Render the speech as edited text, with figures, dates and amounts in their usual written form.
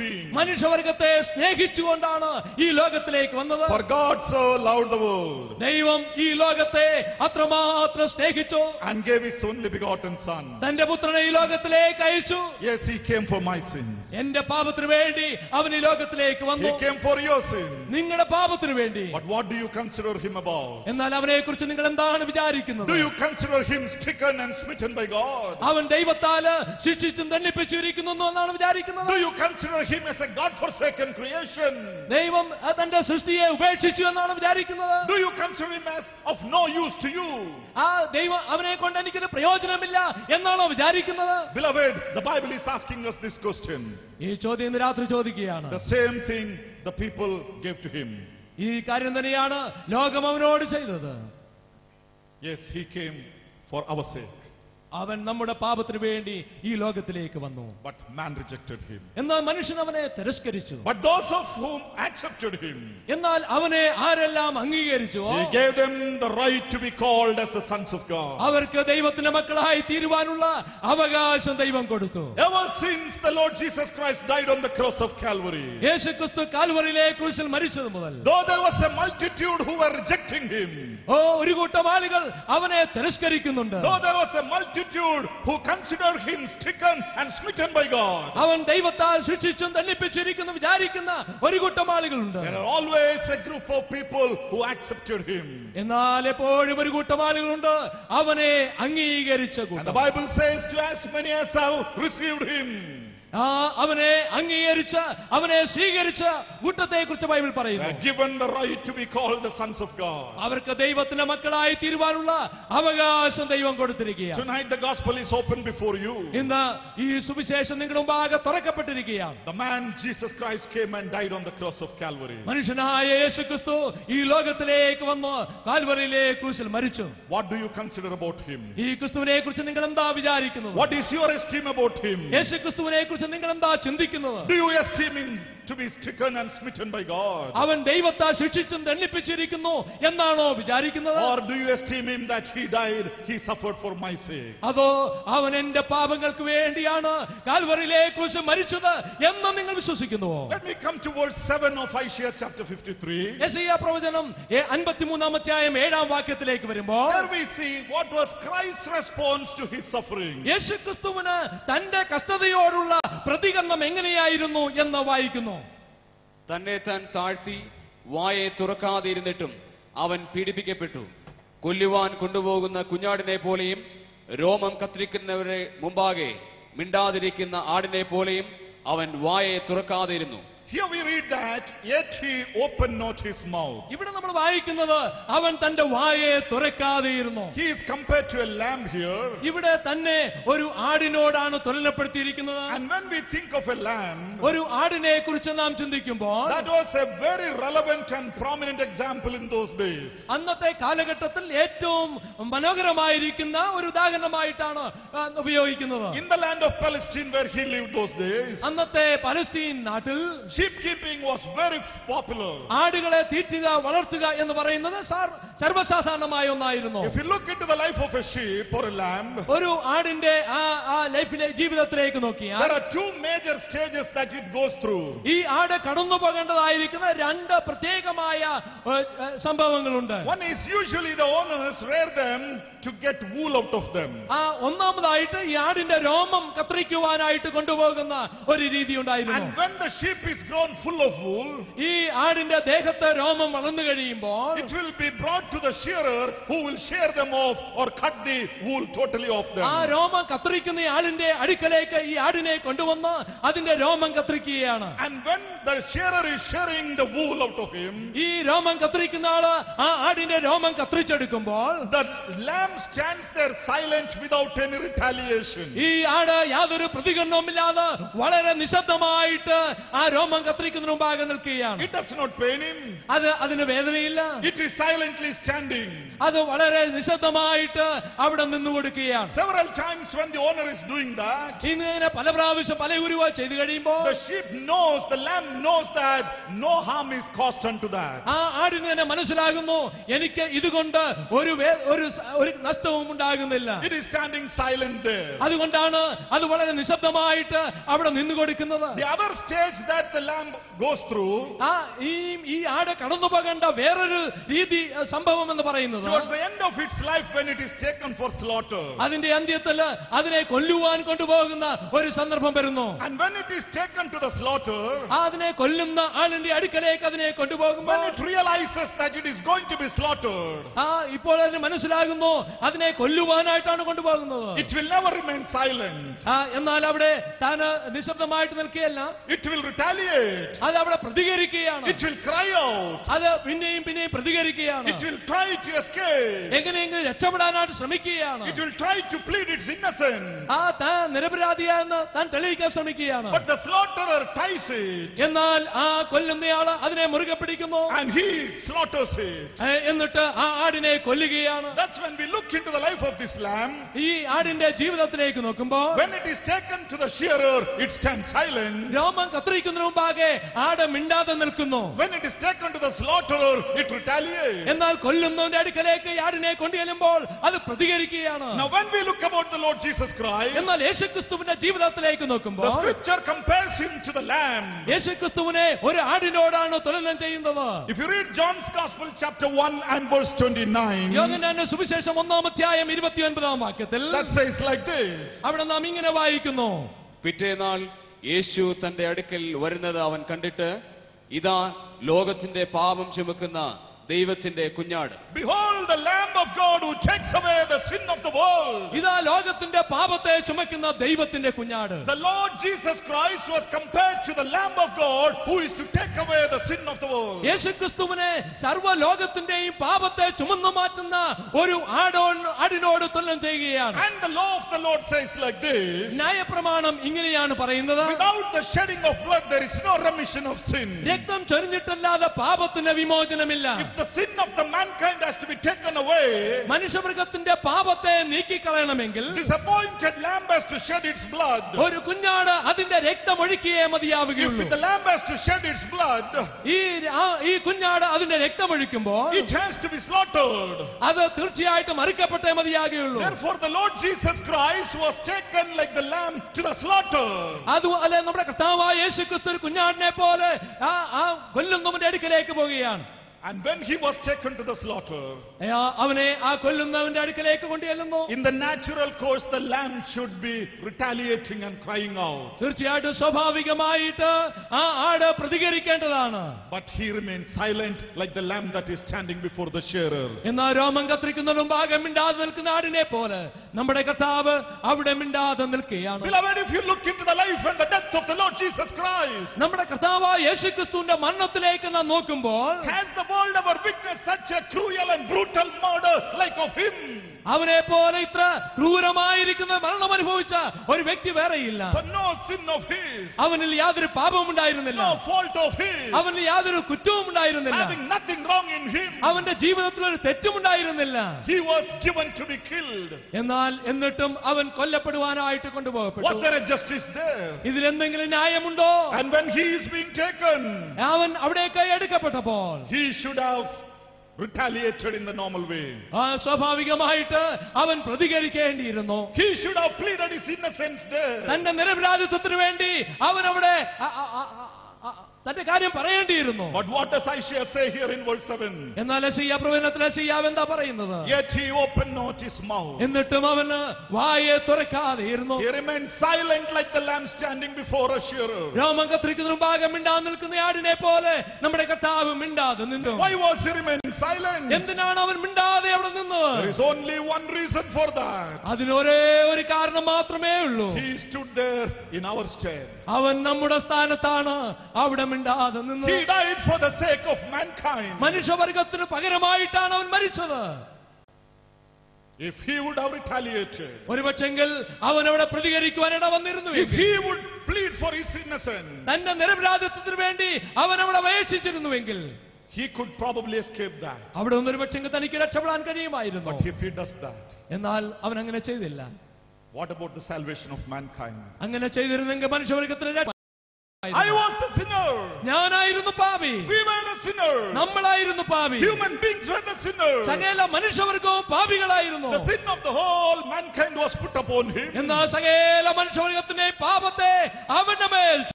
being. മനുഷ്യവർഗത്തെ സ്നേഹിച്ചുകൊണ്ടാണ് ഈ ലോകത്തിലേക്ക് വന്നത്. For God so loved the world. ദൈവം ഈ ലോകത്തെ അത്രമാത്രം സ്നേഹിച്ചു. And gave his only begotten son. തന്റെ പുത്രനെ ഈ ലോകത്തിലേക്ക് അയച്ചു. Yes, he came for my sins. എന്റെ പാപത്തിനു വേണ്ടി അവൻ ഈ ലോകത്തിലേക്ക് വന്നു. He came for your sins. നിങ്ങളുടെ പാപത്തിനു വേണ്ടി. But what do you consider him about? എന്നാൽ അവനെ കുറിച്ച് നിങ്ങൾ എന്താണ് വിചാരിക്കുന്നത്? Do you consider him stricken and smitten by God? അവൻ ദൈവത്താൽ ശിക്ഷിച്ചും ദണ്ഡിപ്പിച്ചിരിക്കുന്നു എന്നാണ് വിചാരിക്കുന്നത്? Do you consider him as a God-forsaken creation? ദൈവം തന്റെ സൃഷ്ടിയെ ഉപേക്ഷിച്ചു എന്നാണ് വിചാരിക്കുന്നത്? Do you consider him as of no use to you? ആ ദൈവം അവനെ കൊണ്ട് എനിക്കൊരു പ്രയോജനമില്ല എന്നാണോ വിചാരിക്കുന്നത്? Beloved, the Bible is asking us this question. ഈ ചോദ്യം ഇന്ന് രാത്രി ചോദിക്കുകയാണ്. The same thing the people gave to him. ഈ കാര്യം തന്നെയാണ് ലോകം അവനോട് ചെയ്തത്. Yes, he came for our sake. അവൻ നമ്മുടെ പാപത്തിനു വേണ്ടി ഈ ലോകത്തിലേക്ക് വന്നു. But man rejected him. എന്നാൽ മനുഷ്യൻ അവനെ തിരസ്കരിച്ചു. But those of whom accepted him, എന്നാൽ അവനെ ആരെല്ലാം അംഗീകരിച്ചു, he gave them the right to be called as the sons of God. അവർക്ക് ദൈവത്തിന്റെ മക്കളായി തീരുവാനുള്ള അവകാശം ദൈവം കൊടുത്തു. Ever since the Lord Jesus Christ died on the cross of Calvary, യേശുക്രിസ്തു കാൽവറിയിലെ ക്രൂശിൽ മരിച്ചത് മുതൽ, though there was a multitude who were rejecting him, ഒരു കൂട്ടം ആളുകൾ അവനെ തിരസ്കരിക്കുന്നുണ്ട്, though there was a multitude who considered him stricken and smitten by God, അവൻ ദൈവത്താൽ ശിക്ഷിച്ചും ദണ്ഡിപ്പിച്ചിരിക്കുന്നു വിചാരിക്കുന്ന ഒരു കൂട്ടം ആളുകളുണ്ട്. there are always a group of people who accepted him. എന്നാൽ എപ്പോഴും ഒരു കൂട്ടം ആളുകളുണ്ട് അവനെ അംഗീകരിച്ച And the കൂട്ടം. Bible says, to as many as have received him, അവനെ അംഗീകരിച്ച അവനെ സ്വീകരിച്ച കൂട്ടത്തെ കുറിച്ച് ബൈബിൾ പറയുന്നു, given the right to be called the sons of God. അവർക്ക് ദൈവത്തിന്റെ മക്കളായി തീരുവാനുള്ള അവകാശം ദൈവം കൊടുത്തിരിക്കുകയാണ്. Tonight the gospel is open before you. ഇന്ന് ഈ സുവിശേഷം നിങ്ങളുടെ മുമ്പാകെ തുറക്കപ്പെട്ടിരിക്കുകയാണ്. The man Jesus Christ came and died on the cross of Calvary. മനുഷ്യനായ യേശുക്രിസ്തു ഈ ലോകത്തിലേക്ക് വന്ന് കാൽവറിയിലെ ക്രൂശിൽ മരിച്ചു. What do you consider about him? ഈ ക്രിസ്തുവിനെ കുറിച്ച് നിങ്ങൾ എന്താ വിചാരിക്കുന്നത്? What is your esteem about him? യേശുക്രിസ്തുവിനെ കുറിച്ച് നിങ്ങൾ എന്താ ചിന്തിക്കുന്നത്? Do you esteem him to be stricken and smitten by God? അവൻ ദൈവത്താൽ ശിക്ഷിച്ചും ദണ്ഡിപ്പിച്ചിരിക്കുന്നു എന്നാണോ വിചാരിക്കുന്നത്? Or do you esteem him that he died, he suffered for my sake? അതോ അവൻ എന്റെ പാപങ്ങൾക്ക് വേണ്ടിയാണ് കാൽവറിയിലെ ക്രൂശിൽ മരിച്ചത് എന്ന് നിങ്ങൾ വിശ്വസിക്കുന്നുവോ? Let me come to verse 7 of Isaiah chapter 53. യെശയ്യാ പ്രവചനം 53-ാം അധ്യായം 7-ാം വാക്യത്തിലേക്ക് വരുമ്പോൾ, There we see what was Christ's response to his suffering. യേശുക്രിസ്തുവിന് തന്റെ കഷ്ടതയോടുള്ള പ്രതികരണം എങ്ങനെയായിരുന്നു എന്ന് വായിക്കുന്നു. തന്നെ താൻ താഴ്ത്തി വായെ തുറക്കാതിരുന്നിട്ടും അവൻ പീഡിപ്പിക്കപ്പെട്ടു. കൊല്ലുവാൻ കൊണ്ടുപോകുന്ന കുഞ്ഞാടിനെ പോലെയും രോമം കത്തിരിക്കുന്നവരെ മുമ്പാകെ മിണ്ടാതിരിക്കുന്ന ആടിനെ പോലെയും അവൻ വായെ തുറക്കാതിരുന്നു. Here we read that, yet he opened not his mouth. ഇവിടെ നമ്മൾ വായിക്കുന്നത് അവൻ തന്റെ വായെ തുറക്കാതെയിരുന്നു. He is compared to a lamb here. ഇവിടെ തന്നെ ഒരു ആടിനോടാണ് തുലനപ്പെടുത്തിയിരിക്കുന്നത്. And when we think of a lamb, ഒരു ആടിനെ കുറിച്ച് നാം ചിന്തിക്കുമ്പോൾ that was a very relevant and prominent example in those days. അന്നത്തെ കാലഘട്ടത്തിൽ ഏറ്റവും മനോഹരമായിരിക്കുന്ന ഒരു ഉദാഹരണമായിട്ടാണ് ഉപയോഗിക്കുന്നത്. In the land of Palestine where he lived those days, അന്നത്തെ പലസ്തീൻ നാട്ടിൽ sheep keeping was very popular. ആടുകളെ തീറ്റുക വളർത്തുക എന്ന് പറയുന്നത് സർവ്വസാധാരണമായ ഒന്നായിരുന്നു. If you look into the life of a sheep or a lamb, ഒരു ആടിന്റെ ആ ലൈഫിലെ ജീവിതത്തിലേക്ക് നോക്കിയാൽ there are two major stages that it goes through. ഈ ആട് കടന്നു പോകേണ്ടതായിരിക്കുന്ന രണ്ട് പ്രത്യേകമായ സംഭവങ്ങളുണ്ട്. One is usually the owners rear them to get wool out of them. ഒന്നാമതായിട്ട് ഈ ആടിന്റെ രോമം കത്രിക്കുവാനായിട്ട് കൊണ്ടുപോകുന്ന ഒരു രീതി ഉണ്ടായിരുന്നു. And when the sheep is grown full of wool, ഈ ആടിന്റെ ദേഹത്ത് രോമം വളർന്നു കഴിയുമ്പോൾ it will be brought to the shearer who will shear them off or cut the wool totally off them. ആ രോമം കത്രിക്കുന്ന ആളിന്റെ അടുക്കലേക്ക് ഈ ആടിനെ കൊണ്ടുവന്ന് അതിന്റെ രോമം കത്രിക്കുകയാണ്. And when the shearer is shearing the wool out of him, ഈ രോമം കത്രിക്കുന്ന ആള് ആ ആടിന്റെ രോമം കത്രിച്ചെടുക്കുമ്പോൾ the lamb stands there silent without any retaliation. ഈ ആട് യാതൊരു പ്രതികരണവുമില്ലാതെ വളരെ നിശബ്ദമായിട്ട് ആ രോമം രോമം കത്രിക്കുന്നതിന് മുമ്പാകെ നിൽക്കുകയാണ്. It does not pain him. അതിന് വേദനയില്ല. It is silently standing. അത് വളരെ നിശബ്ദമായിട്ട് അവിടെ നിന്നുകൊടുക്കുകയാണ്. Several times when the owner is doing that, ഇങ്ങനെ പല പ്രാവശ്യം പല ഉരുവ ചെയ്തു കഴിയുമ്പോൾ the sheep knows, the lamb knows that no harm is caused unto that. ആ ആടിന് തന്നെ മനസ്സിലാകുന്നു, എനിക്ക് ഇതുകൊണ്ട് ഒരു നഷ്ടവും ഉണ്ടാകുന്നില്ല. It is standing silent there. അതുകൊണ്ടാണ് അത് വളരെ നിശബ്ദമായിട്ട് അവിടെ നിന്നുകൊടുക്കുന്നത്. The other stage that the lamb goes through, ഈ ആട് കടന്നു പോകേണ്ട വേറൊരു രീതി സംഭവം എന്ന് പറയുന്നത്, towards the end of its life when it is taken for slaughter, അതിന്റെ അന്ത്യത്തിൽ അതിനെ കൊല്ലുവാൻ കൊണ്ടുപോകുന്ന ഒരു സന്ദർഭം വരുന്നു. and when it is taken to the slaughter, അതിനെ കൊല്ലുന്ന ആളിന്റെ അടുക്കലേക്ക് അതിനെ കൊണ്ടുപോകുമ്പോൾ when it realizes that it is going to be slaughtered, ഇപ്പോൾ അതിന് മനസ്സിലാകുന്നു അതിനെ കൊല്ലുവാനായിട്ടാണ് കൊണ്ടുപോകുന്നത്. it will never remain silent. എന്നാൽ അവിടെ താൻ നിശബ്ദമായിട്ട് നിൽക്കുകയല്ല, It will retaliate. അത് അവിടെ പ്രതികരിക്കുകയാണ്. It will cry out. അത് പിന്നെയും പ്രതികരിക്കുകയാണ്. It will try to escape. എങ്ങനെയെങ്കിലും രക്ഷപ്പെടാനായിട്ട് ശ്രമിക്കുകയാണ്. It will try to plead its innocence. താൻ നിരപരാധിയാണെന്ന് താൻ തെളിയിക്കാൻ ശ്രമിക്കുകയാണ്. But the slaughterer ties it. എന്നാൽ ആ കൊല്ലുന്നയാള് അതിനെ മുറുകെ പിടിക്കുന്നു. And he slaughters it. എന്നിട്ട് ആ ആടിനെ കൊല്ലുകയാണ്. That's when we look into the life of this lamb. ഈ ആടിന്റെ ജീവിതത്തിലേക്ക് നോക്കുമ്പോൾ When it is taken to the shearer, it stands silent. രോമം കത്രിക്കുന്നതിന് മുമ്പാകെ ആട് മിണ്ടാതെ നിൽക്കുന്നു. When it is taken to the slaughterer, it retaliates. എന്നാൽ കൊല്ലുന്നവന്റെ അടുക്കലേക്ക് ആടിനെ കൊണ്ടുചെല്ലുമ്പോൾ അത് പ്രതികരിക്കുകയാണ്. Now when we look about the Lord Jesus Christ, എന്നാൽ യേശുക്രിസ്തുവിന്റെ ജീവിതത്തിലേക്ക് നോക്കുമ്പോൾ the scripture compares him to the lamb. യേശുക്രിസ്തുവിനെ ഒരു ആടിനോടാണ് തുലനം ചെയ്യുന്നത്. If you read John's Gospel chapter 1 and verse 29, യോഹന്നാന്റെ സുവിശേഷം 1-ാം അധ്യായം 29-ാം വാക്യത്തിൽ that says like this. അവിടെ നാം ഇങ്ങനെ വായിക്കുന്നു, പിറ്റേനാൾ യേശു തന്റെ അടുക്കൽ വരുന്നത് അവൻ കണ്ടിട്ട്, ഇതാ ലോകത്തിന്റെ പാപം ചുമക്കുന്ന ദൈവത്തിന്റെ കുഞ്ഞാട്. Behold the Lamb of God who takes away the sin of the world. ഇതാ ലോകത്തിന്റെ പാപത്തെ ചുമക്കുന്ന ദൈവത്തിന്റെ കുഞ്ഞാട്. The Lord Jesus Christ was compared to the Lamb of God who is to take away the sin of the world. യേശുക്രിസ്തുവിനെ സർവ്വ ലോകത്തിന്റെയും പാപത്തെ ചുമന്നു മാറ്റുന്ന ഒരു ആടിനോട് തുലനം ചെയ്യുകയാണ്. And the law of the Lord says like this. ന്യായപ്രമാണം ഇങ്ങനെയാണ് പറയുന്നത്, Without the shedding of blood there is no remission of sin. രക്തം ചൊരിഞ്ഞിട്ടല്ലാതെ പാപത്തിന് വിമോചനമില്ല. If the sin of the mankind has to be taken away, മനുഷ്യമൃഗത്തിന്റെ പാപത്തെ നീക്കിക്കളയണമെങ്കിൽ this appointed lamb has to shed its blood. ഒരു കുഞ്ഞാട് അതിന്റെ രക്തം ഒഴുക്കിയേ If മതിയാവുകയുള്ളൂ. the lamb has to shed its blood, ഈ കുഞ്ഞാട് അതിന്റെ രക്തം ഒഴിക്കുമ്പോൾ it has to be slaughtered. അത് തീർച്ചയായിട്ടും അറുക്കപ്പെട്ടേ മതിയാകുകയുള്ളൂ. Therefore the Lord Jesus Christ was taken like the lamb to the slaughter. അതുപോലെ നമ്മുടെ കർത്താവായ യേശുക്രിസ്തു ഒരു കുഞ്ഞാടിനെ പോലെ ആ കൊല്ലുന്നവന്റെ അടുക്കലേക്ക് പോവുകയാണ്. And when he was taken to the slaughter, അവനെ ആ കൊല്ലുന്നവന്റെ അടുക്കലേക്ക് കൊണ്ടുചെല്ലുന്നു. in the natural course the lamb should be retaliating and crying out. തീർച്ചയായിട്ടും സ്വാഭാവികമായിട്ട് ആ ആട് പ്രതികരിക്കേണ്ടതാണ്. But he remained silent like the lamb that is standing before the shearer. എന്നാൽ രോമം കത്രിക്കുന്നതിന് മുമ്പാകെ മിണ്ടാതെ നിൽക്കുന്ന ആടിനെ പോലെ നമ്മുടെ കർത്താവ് അവിടെ മിണ്ടാതെ നിൽക്കുകയാണ്. Beloved, if you look into the life and the death of the Lord Jesus Christ, നമ്മുടെ കർത്താവായ യേശുക്രിസ്തുവിന്റെ മരണത്തിലേക്ക് നാം നോക്കുമ്പോൾ has the world ever witnessed such a cruel and brutal murder like of him? അവനെ പോലെ ഇത്ര ക്രൂരമായിരിക്കുന്ന മരണം അനുഭവിച്ച ഒരു വ്യക്തി വേറെയില്ല. For no sin of his, അവനിൽ യാതൊരു പാപവും ഉണ്ടായിരുന്നില്ല. no fault of his, അവനിൽ യാതൊരു കുറ്റവും ഉണ്ടായിരുന്നില്ല. having nothing wrong in him, അവന്റെ ജീവിതത്തിൽ ഒരു തെറ്റും ഉണ്ടായിരുന്നില്ല. he was given to be killed. എന്നിട്ടും അവൻ കൊല്ലപ്പെടുവാനായിട്ട് Was കൊണ്ടുപോകപ്പെട്ടു. there a justice there? ഇതിലെന്തെങ്കിലും ന്യായമുണ്ടോ? And when he is being taken, അവൻ അവിടേക്ക് എടുക്കപ്പെട്ടപ്പോൾ he should have retaliated in the normal way. സ്വാഭാവികമായിട്ട് അവൻ പ്രതികരിക്കേണ്ടിയിരുന്നു. He should have pleaded his innocence there. തന്റെ നിരപരാധിത്വത്തിന് വേണ്ടി അവൻ അവിടെ തന്റെ കാര്യം പറയേണ്ടിയിരുന്നു. But what does Isaiah say here in verse 7? എന്നാൽ യെശയ്യാ പ്രവചനത്തിൽ യെശയ്യാവ് എന്താ പറയുന്നത്? Yet he opened not his mouth. എന്നിട്ടും അവന് വായെ തുറക്കാതെ ഇരുന്നു. He remained silent like the lamb standing before a shearer. രോമം കത്രിക്കുന്നതിന് മുമ്പാകെ മിണ്ടാതെ നിൽക്കുന്ന ആടിനെ പോലെ നമ്മുടെ കർത്താവ് മിണ്ടാതെ നിന്നു. Why was he remaining silent? എന്തിനാണ് അവൻ മിണ്ടാതെ അവിടെ നിന്നത്? There is only one reason for that. അതിനൊരേ ഒരു കാരണം മാത്രമേ ഉള്ളൂ. He stood there in our stead. അവൻ നമ്മുടെ സ്ഥാനത്താണ് അവിടെ മിണ്ടാതെ നിന്നത്. He died for the sake of mankind. മനുഷ്യവർഗത്തിന് പകരമായിട്ടാണ് അവൻ മരിച്ചത്. if he would have retaliated, ഒരുപക്ഷെങ്കിൽ അവൻ അവിടെ പ്രതികരിക്കുവാൻ ഇട വന്നിരുന്നു, if he would plead for his innocence, തന്റെ നിരപരാധിത്വത്തിന് വേണ്ടി അവൻ അവിടെ അപേക്ഷിച്ചിരുന്നുവെങ്കിൽ he could probably escape that. അവിടെ നിന്ന് ഒരുപക്ഷെങ്കിൽ തനിക്ക് രക്ഷപ്പെടാൻ കഴിയുമായിരുന്നു. But if he does that, എന്നാൽ അവൻ അങ്ങനെ ചെയ്തില്ല. what about the salvation of mankind? അങ്ങനെ ചെയ്തിരുന്നെങ്കിൽ മനുഷ്യവർഗത്തിന് I was the sinner. ഞാനായിരുന്നു പാപി. We were the sinners. നമ്മളായിരുന്നു പാപി. Human beings were the sinners. സകല മനുഷ്യവർഗവും പാപികളായിരുന്നു. The sin of the whole mankind was put upon him. എന്നാൽ സകല മനുഷ്യവർഗത്തിന്റെ പാപത്തെ അവന്റെ മേൽ